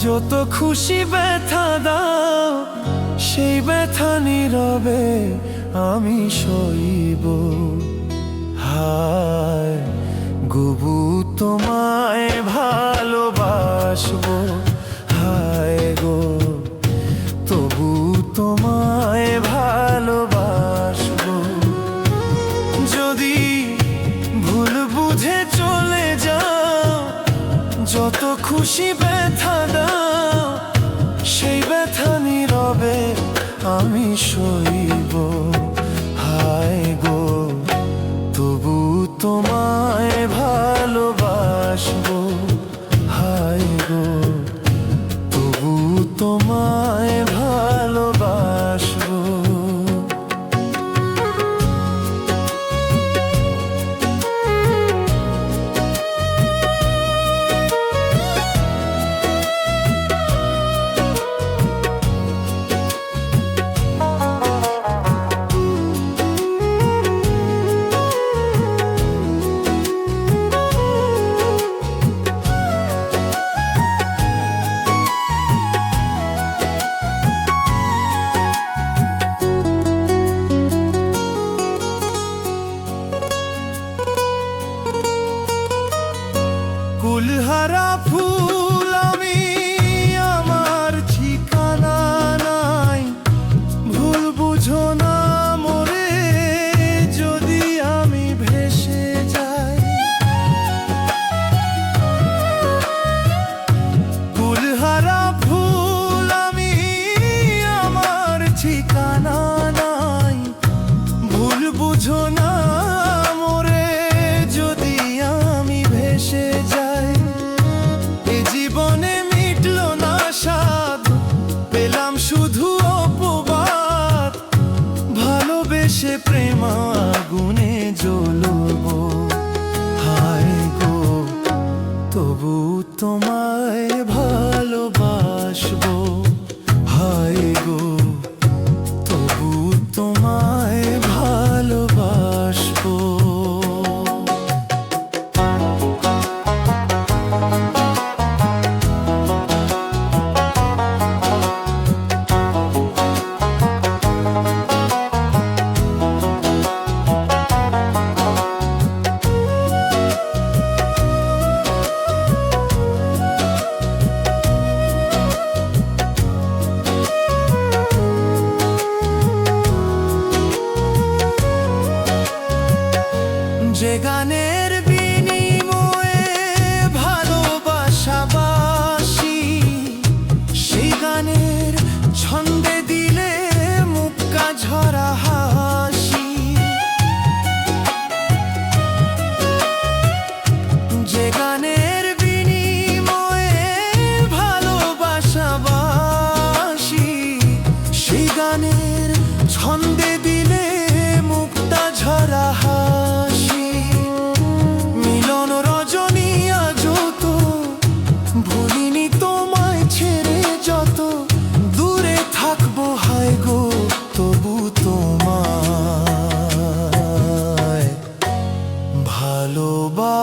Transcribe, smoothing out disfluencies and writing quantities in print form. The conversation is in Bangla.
যত খুশি ব্যথা দাও সেই ব্যথা নীরবে আমি সইব। হায় গবু তোমায় ভালোবাসবো, হায় গো তবু তোমায় ভালোবাসবো। যদি ভুল বুঝে চলে যাও, যত খুশি ব্যথা দাও সেই ব্যথা নীরবে আমি সইব। হায় গো তবু তোমায় ভালোবাসবো, হায় গো তবু তোমায় ভালোবাসবো। কুলহারা ফুল আমি, আমার ঠিকানা নাই, ভুল বুঝো না মোরে যদি আমি ভেসে যাই। কুলহারা ফুল আমি, আমার ঠিকানা নাই, ভুল বুঝো না মোরে যদি আমি ভেসে যাই। জীবনে মিটলো না স্বাদ, পেলাম শুধু অপবাদ, ভালোবেসে প্রেম আগুনে জ্বলবো। হায় গো তবু তোমায় ভালোবাসবো, হায় গো তবু তোমায় ভালোবাসবো। যে গানের বিনিময়ে ভালোবাসাবাসি, সেই গানের ছন্দে দিলে মুক্কা ঝরা হাসি। যে গানের বিনিময়ে ভালোবাসাবাসি, সেই গানের ছন্দে দিলে মুক্তা ঝরা হাসি। মিলন রজনী আজ তো ভুলিনি তোমায় ছেড়ে, যত দূরে থাকবো হায় গো তবু তোমায় ভালোবাসবো।